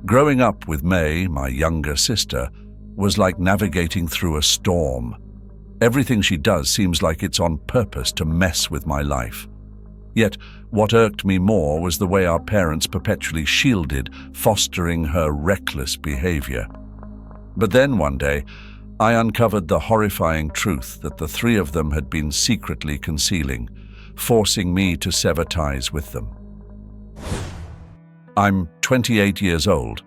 Growing up with May, my younger sister, was like navigating through a storm. Everything she does seems like it's on purpose to mess with my life. Yet, what irked me more was the way our parents perpetually shielded, fostering her reckless behavior. But then one day, I uncovered the horrifying truth that the three of them had been secretly concealing, forcing me to sever ties with them. I'm 28 years old,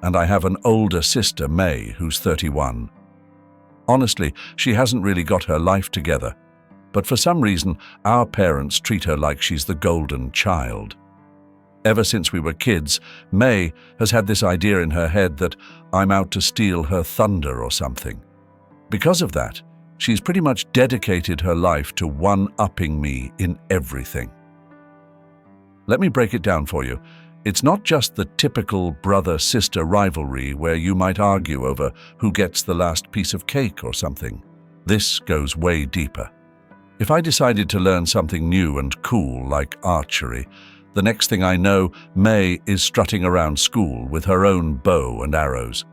and I have an older sister, May, who's 31. Honestly, she hasn't really got her life together, but for some reason, our parents treat her like she's the golden child. Ever since we were kids, May has had this idea in her head that I'm out to steal her thunder or something. Because of that, she's pretty much dedicated her life to one-upping me in everything. Let me break it down for you. It's not just the typical brother-sister rivalry where you might argue over who gets the last piece of cake or something. This goes way deeper. If I decided to learn something new and cool like archery, the next thing I know, May is strutting around school with her own bow and arrows,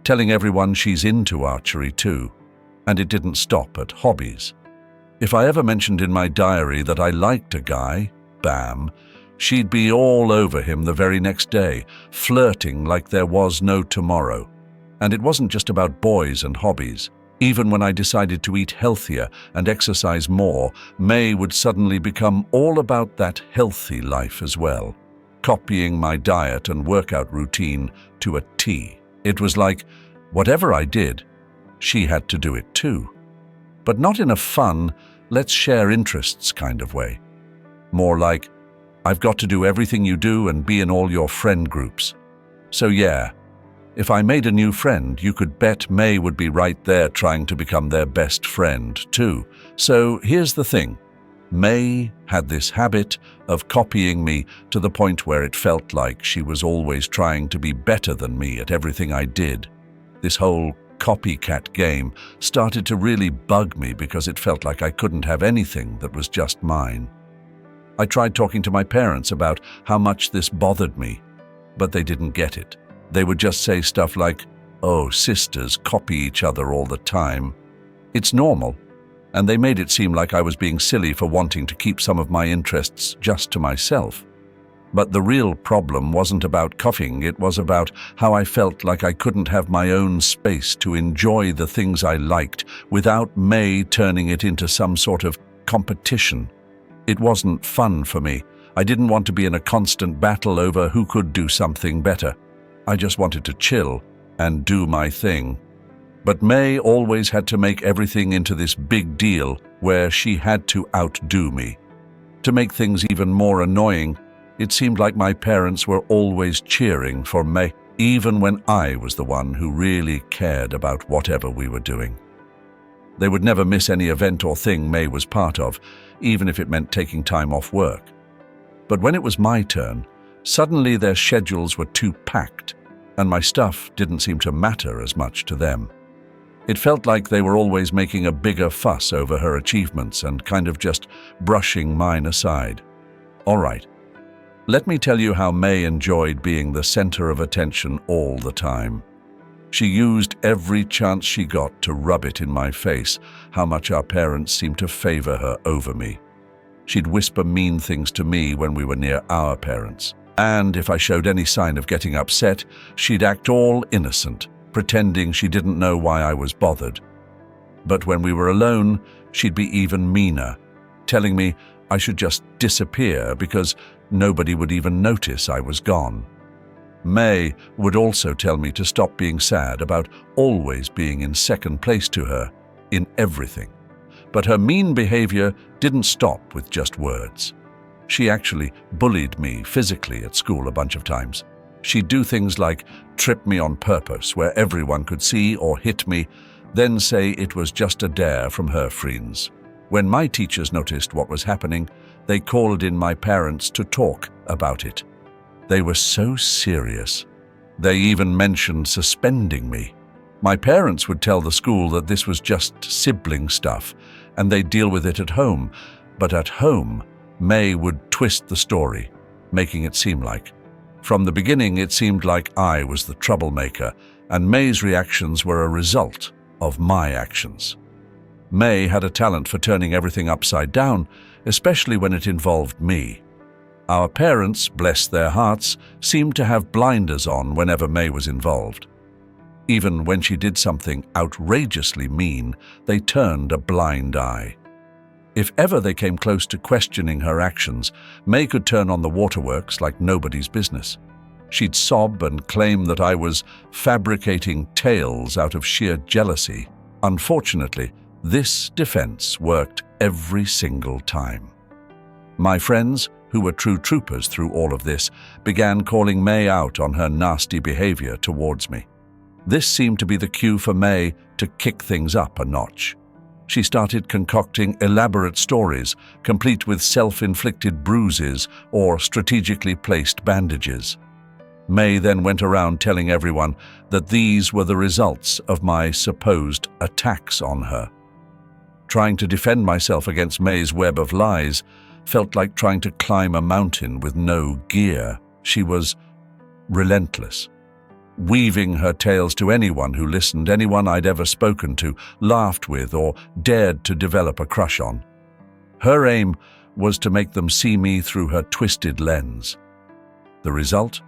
telling everyone she's into archery too. And it didn't stop at hobbies. If I ever mentioned in my diary that I liked a guy, bam, she'd be all over him the very next day, flirting like there was no tomorrow. And it wasn't just about boys and hobbies. Even when I decided to eat healthier and exercise more, May would suddenly become all about that healthy life as well, copying my diet and workout routine to a T. It was like, whatever I did, she had to do it too. But not in a fun, let's share interests kind of way. More like, I've got to do everything you do and be in all your friend groups. So yeah, if I made a new friend, you could bet May would be right there trying to become their best friend too. So here's the thing. May had this habit of copying me to the point where it felt like she was always trying to be better than me at everything I did. This whole copycat game started to really bug me because it felt like I couldn't have anything that was just mine. I tried talking to my parents about how much this bothered me, but they didn't get it. They would just say stuff like, "Oh, sisters copy each other all the time. It's normal." And they made it seem like I was being silly for wanting to keep some of my interests just to myself. But the real problem wasn't about copying, it was about how I felt like I couldn't have my own space to enjoy the things I liked without May turning it into some sort of competition. It wasn't fun for me. I didn't want to be in a constant battle over who could do something better. I just wanted to chill and do my thing. But May always had to make everything into this big deal where she had to outdo me. To make things even more annoying, it seemed like my parents were always cheering for May, even when I was the one who really cared about whatever we were doing. They would never miss any event or thing May was part of, even if it meant taking time off work. But when it was my turn, suddenly their schedules were too packed, and my stuff didn't seem to matter as much to them. It felt like they were always making a bigger fuss over her achievements and kind of just brushing mine aside. All right, let me tell you how May enjoyed being the center of attention all the time. She used every chance she got to rub it in my face how much our parents seemed to favor her over me. She'd whisper mean things to me when we were near our parents. And if I showed any sign of getting upset, she'd act all innocent, pretending she didn't know why I was bothered. But when we were alone, she'd be even meaner, telling me I should just disappear because nobody would even notice I was gone. May would also tell me to stop being sad about always being in second place to her in everything. But her mean behavior didn't stop with just words. She actually bullied me physically at school a bunch of times. She'd do things like trip me on purpose where everyone could see or hit me, then say it was just a dare from her friends. When my teachers noticed what was happening, they called in my parents to talk about it. They were so serious. They even mentioned suspending me. My parents would tell the school that this was just sibling stuff and they'd deal with it at home. But at home, May would twist the story, making it seem like From the beginning, it seemed like I was the troublemaker, and May's reactions were a result of my actions. May had a talent for turning everything upside down, especially when it involved me. Our parents, bless their hearts, seemed to have blinders on whenever May was involved. Even when she did something outrageously mean, they turned a blind eye. If ever they came close to questioning her actions, May could turn on the waterworks like nobody's business. She'd sob and claim that I was fabricating tales out of sheer jealousy. Unfortunately, this defense worked every single time. My friends, who were true troopers through all of this, began calling May out on her nasty behavior towards me. This seemed to be the cue for May to kick things up a notch. She started concocting elaborate stories, complete with self-inflicted bruises or strategically placed bandages. May then went around telling everyone that these were the results of my supposed attacks on her. Trying to defend myself against May's web of lies felt like trying to climb a mountain with no gear. She was relentless, weaving her tales to anyone who listened, anyone I'd ever spoken to, laughed with, or dared to develop a crush on. Her aim was to make them see me through her twisted lens. The result?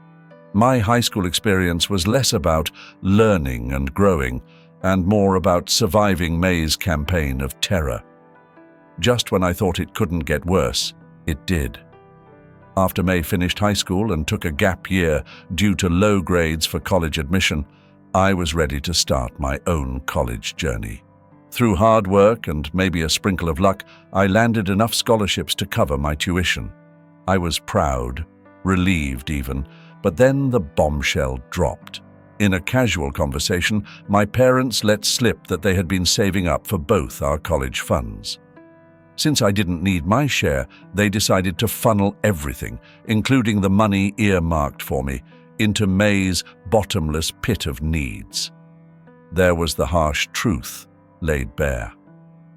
My high school experience was less about learning and growing, and more about surviving May's campaign of terror. Just when I thought it couldn't get worse, it did. After May finished high school and took a gap year due to low grades for college admission, I was ready to start my own college journey. Through hard work and maybe a sprinkle of luck, I landed enough scholarships to cover my tuition. I was proud, relieved even, but then the bombshell dropped. In a casual conversation, my parents let slip that they had been saving up for both our college funds. Since I didn't need my share, they decided to funnel everything, including the money earmarked for me, into May's bottomless pit of needs. There was the harsh truth laid bare.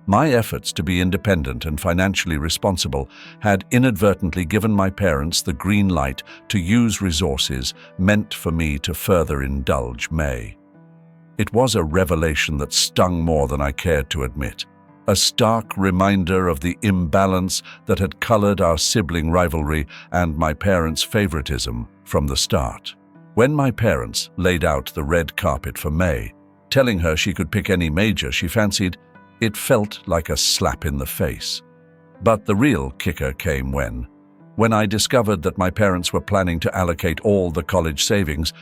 My efforts to be independent and financially responsible had inadvertently given my parents the green light to use resources meant for me to further indulge May. It was a revelation that stung more than I cared to admit. A stark reminder of the imbalance that had colored our sibling rivalry and my parents' favoritism from the start. When my parents laid out the red carpet for May, telling her she could pick any major she fancied, it felt like a slap in the face. But the real kicker came when I discovered that my parents were planning to allocate all the college savings,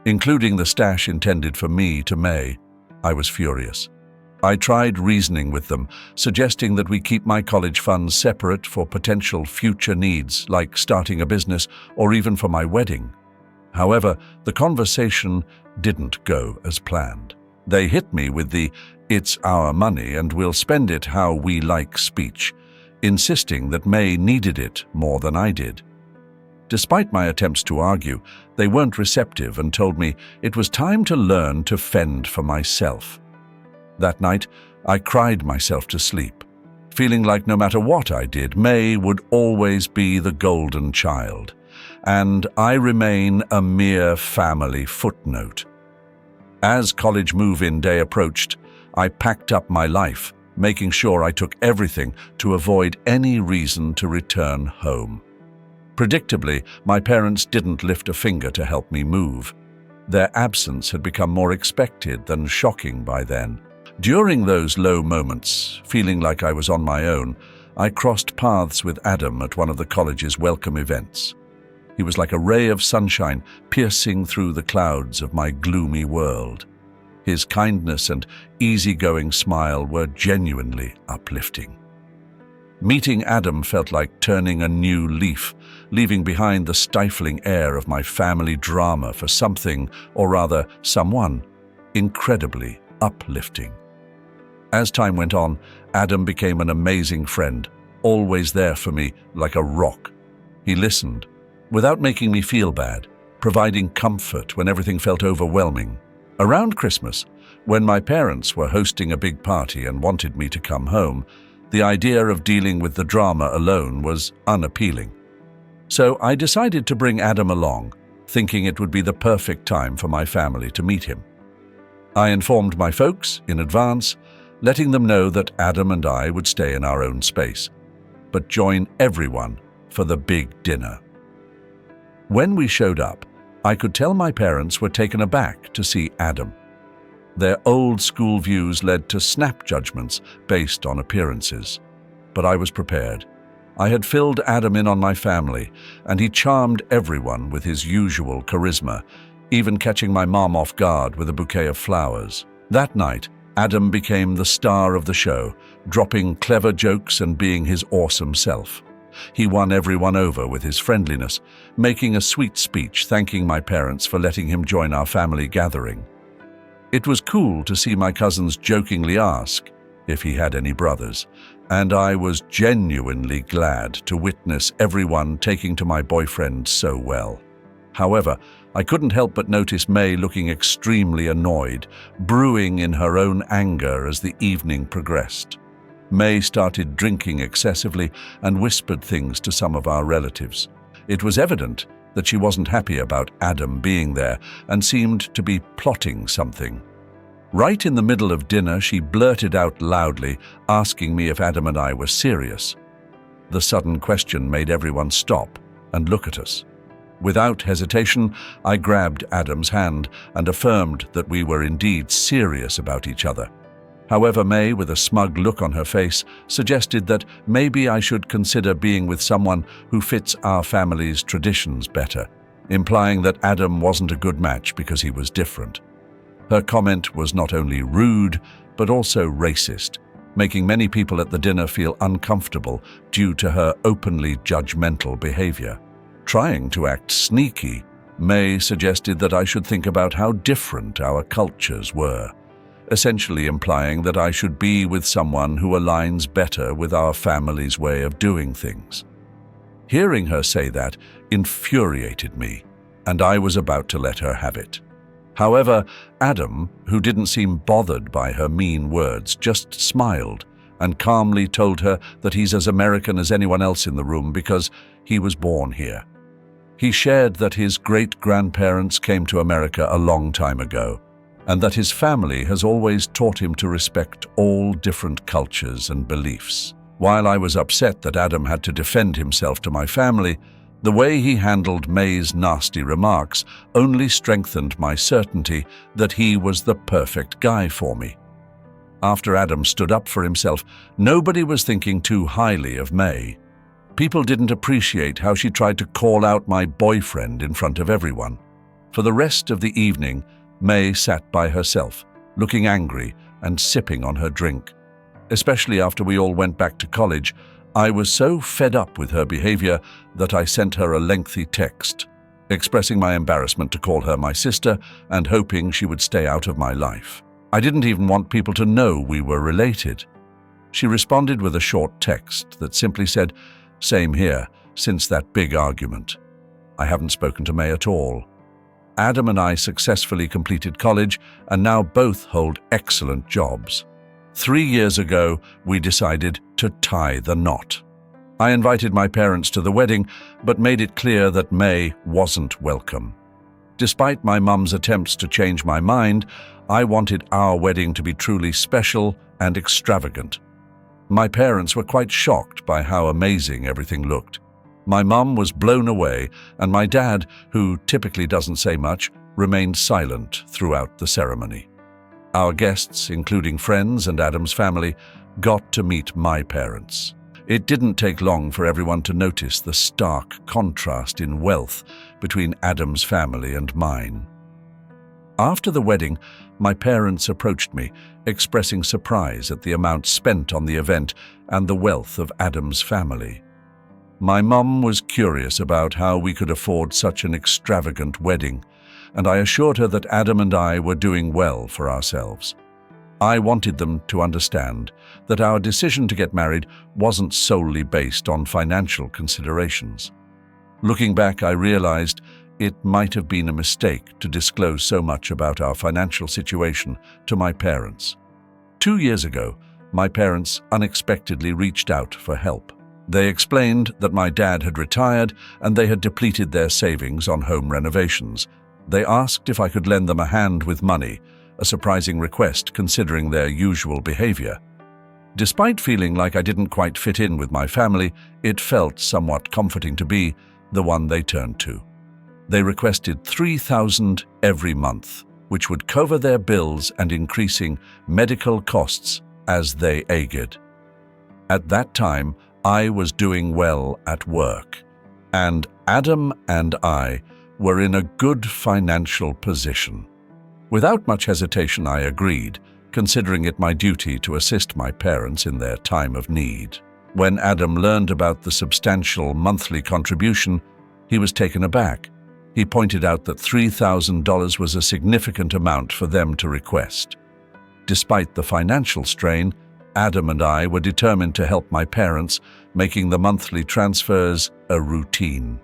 including the stash intended for me, to May. I was furious. I tried reasoning with them, suggesting that we keep my college funds separate for potential future needs, like starting a business or even for my wedding. However, the conversation didn't go as planned. They hit me with the "it's our money and we'll spend it how we like" speech, insisting that May needed it more than I did. Despite my attempts to argue, they weren't receptive and told me it was time to learn to fend for myself. That night, I cried myself to sleep, feeling like no matter what I did, May would always be the golden child, and I remain a mere family footnote. As college move-in day approached, I packed up my life, making sure I took everything to avoid any reason to return home. Predictably, my parents didn't lift a finger to help me move. Their absence had become more expected than shocking by then. During those low moments, feeling like I was on my own, I crossed paths with Adam at one of the college's welcome events. He was like a ray of sunshine piercing through the clouds of my gloomy world. His kindness and easygoing smile were genuinely uplifting. Meeting Adam felt like turning a new leaf, leaving behind the stifling air of my family drama for something, or rather someone, incredibly uplifting. As time went on, Adam became an amazing friend, always there for me like a rock. He listened, without making me feel bad, providing comfort when everything felt overwhelming. Around Christmas, when my parents were hosting a big party and wanted me to come home, the idea of dealing with the drama alone was unappealing. So I decided to bring Adam along, thinking it would be the perfect time for my family to meet him. I informed my folks in advance, letting them know that Adam and I would stay in our own space, but join everyone for the big dinner. When we showed up, I could tell my parents were taken aback to see Adam. Their old school views led to snap judgments based on appearances. But I was prepared. I had filled Adam in on my family, and he charmed everyone with his usual charisma, even catching my mom off guard with a bouquet of flowers. That night, Adam became the star of the show, dropping clever jokes and being his awesome self. He won everyone over with his friendliness, making a sweet speech thanking my parents for letting him join our family gathering. It was cool to see my cousins jokingly ask if he had any brothers, and I was genuinely glad to witness everyone taking to my boyfriend so well. However, I couldn't help but notice May looking extremely annoyed, brewing in her own anger as the evening progressed. May started drinking excessively and whispered things to some of our relatives. It was evident that she wasn't happy about Adam being there and seemed to be plotting something. Right in the middle of dinner, she blurted out loudly, asking me if Adam and I were serious. The sudden question made everyone stop and look at us. Without hesitation, I grabbed Adam's hand and affirmed that we were indeed serious about each other. However, May, with a smug look on her face, suggested that maybe I should consider being with someone who fits our family's traditions better, implying that Adam wasn't a good match because he was different. Her comment was not only rude, but also racist, making many people at the dinner feel uncomfortable due to her openly judgmental behavior. Trying to act sneaky, May suggested that I should think about how different our cultures were, essentially implying that I should be with someone who aligns better with our family's way of doing things. Hearing her say that infuriated me, and I was about to let her have it. However, Adam, who didn't seem bothered by her mean words, just smiled and calmly told her that he's as American as anyone else in the room because he was born here. He shared that his great-grandparents came to America a long time ago, and that his family has always taught him to respect all different cultures and beliefs. While I was upset that Adam had to defend himself to my family, the way he handled May's nasty remarks only strengthened my certainty that he was the perfect guy for me. After Adam stood up for himself, nobody was thinking too highly of May. People didn't appreciate how she tried to call out my boyfriend in front of everyone. For the rest of the evening, May sat by herself, looking angry and sipping on her drink. Especially after we all went back to college, I was so fed up with her behavior that I sent her a lengthy text, expressing my embarrassment to call her my sister and hoping she would stay out of my life. I didn't even want people to know we were related. She responded with a short text that simply said, "Same here, since that big argument." I haven't spoken to May at all. Adam and I successfully completed college and now both hold excellent jobs. 3 years ago, we decided to tie the knot. I invited my parents to the wedding, but made it clear that May wasn't welcome. Despite my mum's attempts to change my mind, I wanted our wedding to be truly special and extravagant. My parents were quite shocked by how amazing everything looked. My mum was blown away, and my dad, who typically doesn't say much, remained silent throughout the ceremony. Our guests, including friends and Adam's family, got to meet my parents. It didn't take long for everyone to notice the stark contrast in wealth between Adam's family and mine. After the wedding, my parents approached me, expressing surprise at the amount spent on the event and the wealth of Adam's family. My mum was curious about how we could afford such an extravagant wedding, and I assured her that Adam and I were doing well for ourselves. I wanted them to understand that our decision to get married wasn't solely based on financial considerations. Looking back, I realized it might have been a mistake to disclose so much about our financial situation to my parents. 2 years ago, my parents unexpectedly reached out for help. They explained that my dad had retired and they had depleted their savings on home renovations. They asked if I could lend them a hand with money, a surprising request considering their usual behavior. Despite feeling like I didn't quite fit in with my family, it felt somewhat comforting to be the one they turned to. They requested $3,000 every month, which would cover their bills and increasing medical costs as they aged. At that time, I was doing well at work, and Adam and I were in a good financial position. Without much hesitation, I agreed, considering it my duty to assist my parents in their time of need. When Adam learned about the substantial monthly contribution, he was taken aback. He pointed out that $3,000 was a significant amount for them to request. Despite the financial strain, Adam and I were determined to help my parents, making the monthly transfers a routine.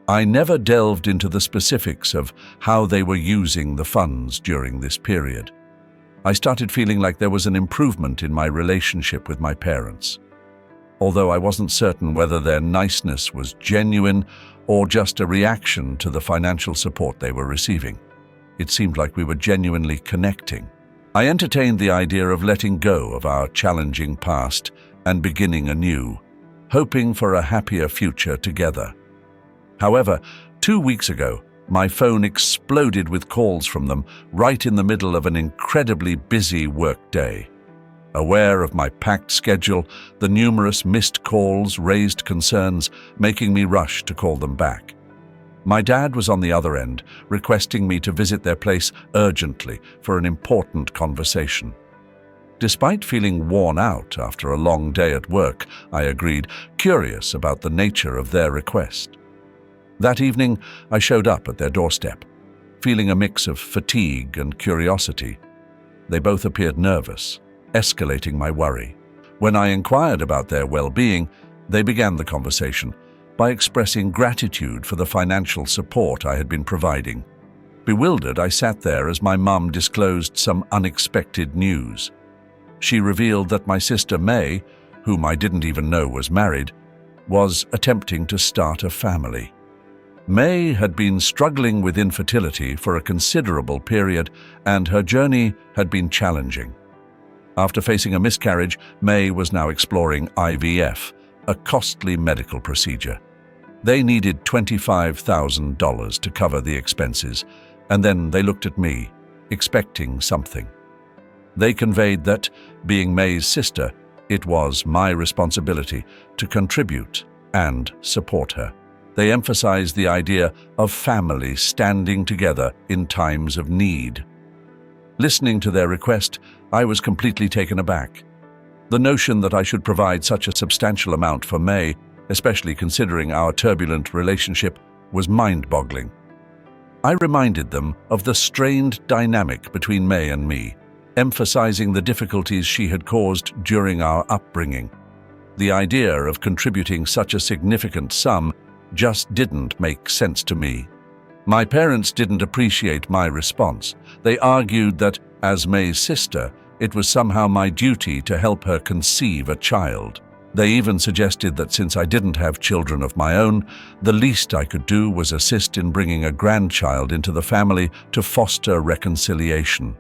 I never delved into the specifics of how they were using the funds during this period. I started feeling like there was an improvement in my relationship with my parents. Although I wasn't certain whether their niceness was genuine or just a reaction to the financial support they were receiving, it seemed like we were genuinely connecting. I entertained the idea of letting go of our challenging past and beginning anew, hoping for a happier future together. However, 2 weeks ago, my phone exploded with calls from them right in the middle of an incredibly busy work day. Aware of my packed schedule, the numerous missed calls raised concerns, making me rush to call them back. My dad was on the other end, requesting me to visit their place urgently for an important conversation. Despite feeling worn out after a long day at work, I agreed, curious about the nature of their request. That evening, I showed up at their doorstep, feeling a mix of fatigue and curiosity. They both appeared nervous, escalating my worry. When I inquired about their well-being, they began the conversation by expressing gratitude for the financial support I had been providing. Bewildered, I sat there as my mum disclosed some unexpected news. She revealed that my sister May, whom I didn't even know was married, was attempting to start a family. May had been struggling with infertility for a considerable period, and her journey had been challenging. After facing a miscarriage, May was now exploring IVF, a costly medical procedure. They needed $25,000 to cover the expenses, and then they looked at me, expecting something. They conveyed that, being May's sister, it was my responsibility to contribute and support her. They emphasized the idea of family standing together in times of need. Listening to their request, I was completely taken aback. The notion that I should provide such a substantial amount for May, especially considering our turbulent relationship, was mind-boggling. I reminded them of the strained dynamic between May and me, emphasizing the difficulties she had caused during our upbringing. The idea of contributing such a significant sum just didn't make sense to me. My parents didn't appreciate my response. They argued that, as May's sister, it was somehow my duty to help her conceive a child. They even suggested that since I didn't have children of my own, the least I could do was assist in bringing a grandchild into the family to foster reconciliation.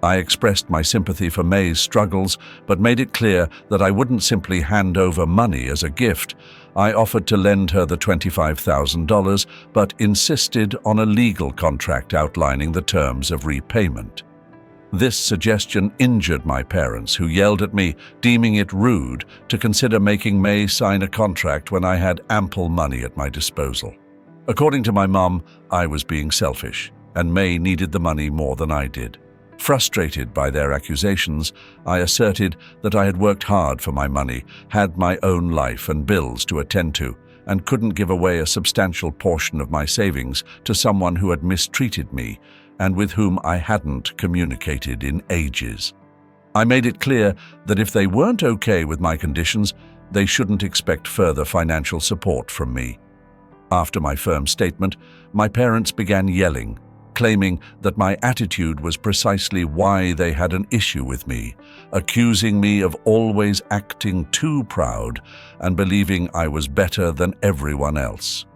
I expressed my sympathy for May's struggles, but made it clear that I wouldn't simply hand over money as a gift. I offered to lend her the $25,000, but insisted on a legal contract outlining the terms of repayment. This suggestion injured my parents, who yelled at me, deeming it rude to consider making May sign a contract when I had ample money at my disposal. According to my mom, I was being selfish, and May needed the money more than I did. Frustrated by their accusations, I asserted that I had worked hard for my money, had my own life and bills to attend to, and couldn't give away a substantial portion of my savings to someone who had mistreated me and with whom I hadn't communicated in ages. I made it clear that if they weren't okay with my conditions, they shouldn't expect further financial support from me. After my firm statement, my parents began yelling, claiming that my attitude was precisely why they had an issue with me, accusing me of always acting too proud and believing I was better than everyone else.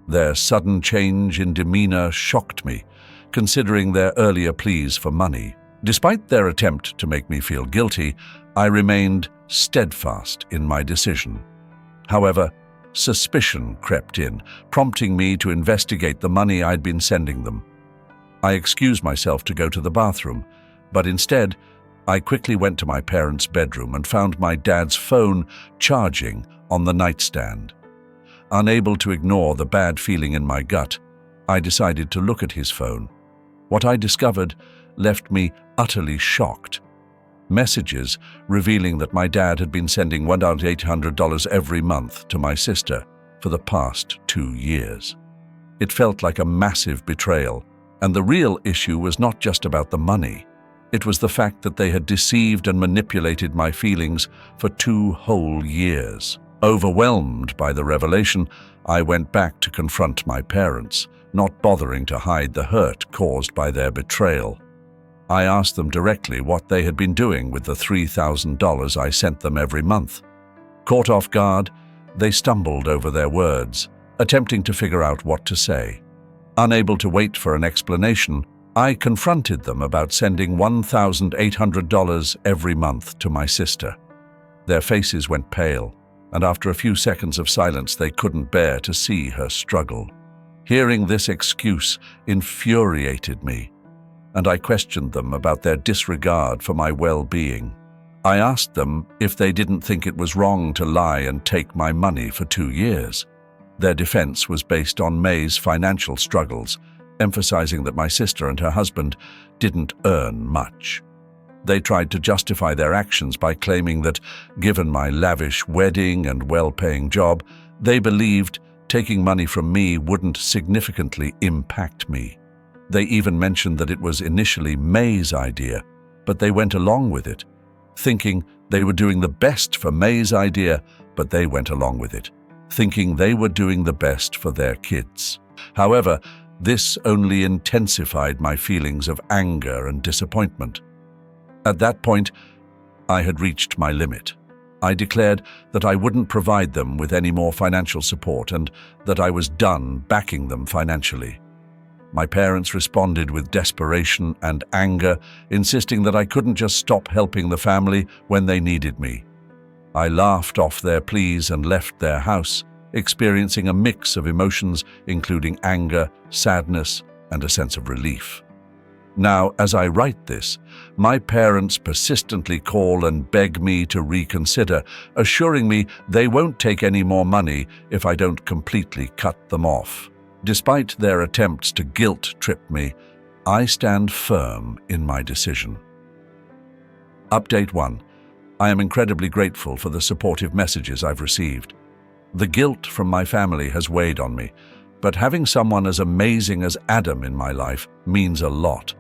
Their sudden change in demeanor shocked me, considering their earlier pleas for money. Despite their attempt to make me feel guilty, I remained steadfast in my decision. However, suspicion crept in, prompting me to investigate the money I'd been sending them. I excused myself to go to the bathroom, but instead, I quickly went to my parents' bedroom and found my dad's phone charging on the nightstand. Unable to ignore the bad feeling in my gut, I decided to look at his phone. What I discovered left me utterly shocked. Messages revealing that my dad had been sending $1,800 every month to my sister for the past 2 years. It felt like a massive betrayal, and the real issue was not just about the money. It was the fact that they had deceived and manipulated my feelings for 2 whole years. Overwhelmed by the revelation, I went back to confront my parents, not bothering to hide the hurt caused by their betrayal. I asked them directly what they had been doing with the $3,000 I sent them every month. Caught off guard, they stumbled over their words, attempting to figure out what to say. Unable to wait for an explanation, I confronted them about sending $1,800 every month to my sister. Their faces went pale, and after a few seconds of silence, they couldn't bear to see her struggle. Hearing this excuse infuriated me, and I questioned them about their disregard for my well-being. I asked them if they didn't think it was wrong to lie and take my money for 2 years. Their defense was based on May's financial struggles, emphasizing that my sister and her husband didn't earn much. They tried to justify their actions by claiming that, given my lavish wedding and well-paying job, they believed taking money from me wouldn't significantly impact me. They even mentioned that it was initially May's idea, but they went along with it, thinking they were doing the best for May's idea, but they went along with it, thinking they were doing the best for their kids. However, this only intensified my feelings of anger and disappointment. At that point, I had reached my limit. I declared that I wouldn't provide them with any more financial support and that I was done backing them financially. My parents responded with desperation and anger, insisting that I couldn't just stop helping the family when they needed me. I laughed off their pleas and left their house, experiencing a mix of emotions including anger, sadness, and a sense of relief. Now, as I write this, my parents persistently call and beg me to reconsider, assuring me they won't take any more money if I don't completely cut them off. Despite their attempts to guilt-trip me, I stand firm in my decision. Update 1. I am incredibly grateful for the supportive messages I've received. The guilt from my family has weighed on me, but having someone as amazing as Adam in my life means a lot.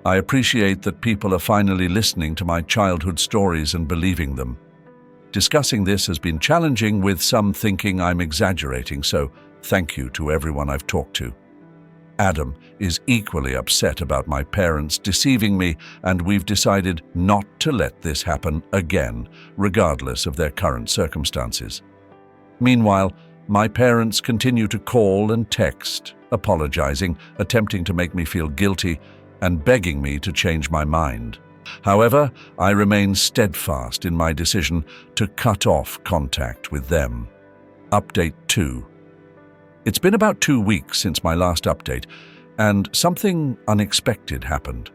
I appreciate that people are finally listening to my childhood stories and believing them. Discussing this has been challenging, with some thinking I'm exaggerating, so thank you to everyone I've talked to. Adam is equally upset about my parents deceiving me, and we've decided not to let this happen again, regardless of their current circumstances. Meanwhile, my parents continue to call and text, apologizing, attempting to make me feel guilty, and begging me to change my mind. However, I remain steadfast in my decision to cut off contact with them. Update 2. It's been about 2 weeks since my last update, and something unexpected happened.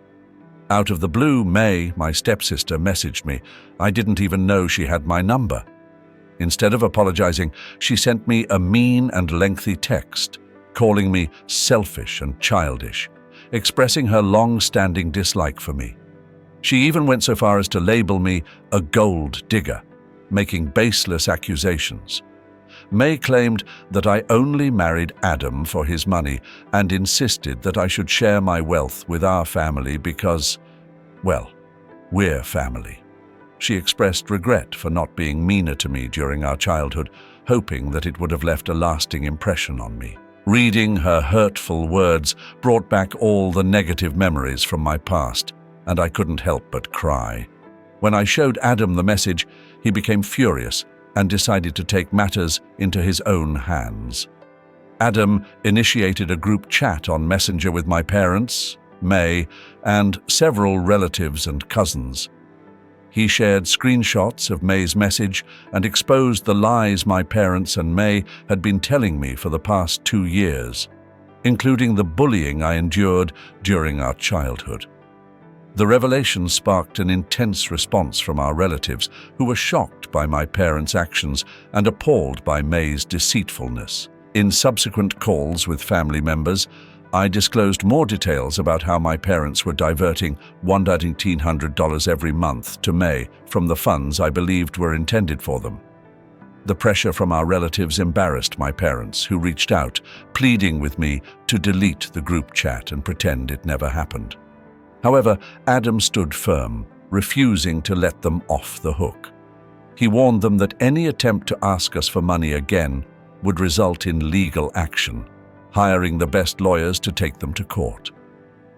Out of the blue, May, my stepsister, messaged me. I didn't even know she had my number. Instead of apologizing, she sent me a mean and lengthy text, calling me selfish and childish, expressing her long-standing dislike for me. She even went so far as to label me a gold digger, making baseless accusations. May claimed that I only married Adam for his money and insisted that I should share my wealth with our family because, well, we're family. She expressed regret for not being meaner to me during our childhood, hoping that it would have left a lasting impression on me. Reading her hurtful words brought back all the negative memories from my past, and I couldn't help but cry. When I showed Adam the message, he became furious and decided to take matters into his own hands. Adam initiated a group chat on Messenger with my parents, May, and several relatives and cousins. He shared screenshots of May's message and exposed the lies my parents and May had been telling me for the past 2 years, including the bullying I endured during our childhood. The revelation sparked an intense response from our relatives, who were shocked by my parents' actions and appalled by May's deceitfulness. In subsequent calls with family members, I disclosed more details about how my parents were diverting $1,800 every month to May from the funds I believed were intended for them. The pressure from our relatives embarrassed my parents, who reached out, pleading with me to delete the group chat and pretend it never happened. However, Adam stood firm, refusing to let them off the hook. He warned them that any attempt to ask us for money again would result in legal action, hiring the best lawyers to take them to court.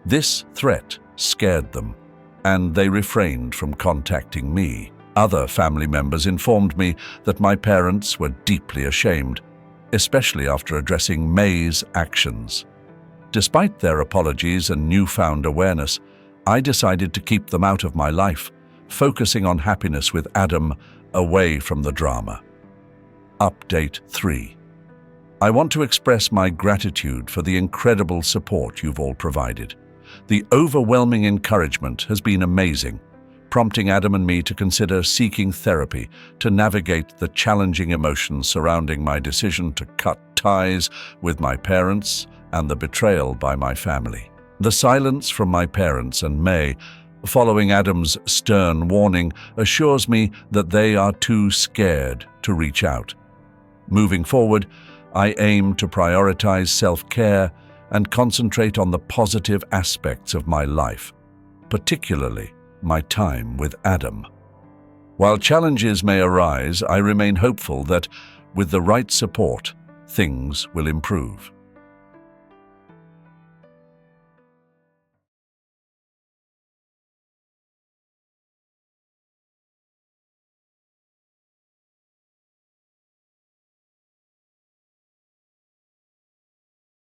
This threat scared them, and they refrained from contacting me. Other family members informed me that my parents were deeply ashamed, especially after addressing May's actions. Despite their apologies and newfound awareness, I decided to keep them out of my life, focusing on happiness with Adam away from the drama. Update 3. I want to express my gratitude for the incredible support you've all provided. The overwhelming encouragement has been amazing, prompting Adam and me to consider seeking therapy to navigate the challenging emotions surrounding my decision to cut ties with my parents and the betrayal by my family. The silence from my parents and May, following Adam's stern warning, assures me that they are too scared to reach out. Moving forward, I aim to prioritize self-care and concentrate on the positive aspects of my life, particularly my time with Adam. While challenges may arise, I remain hopeful that, with the right support, things will improve.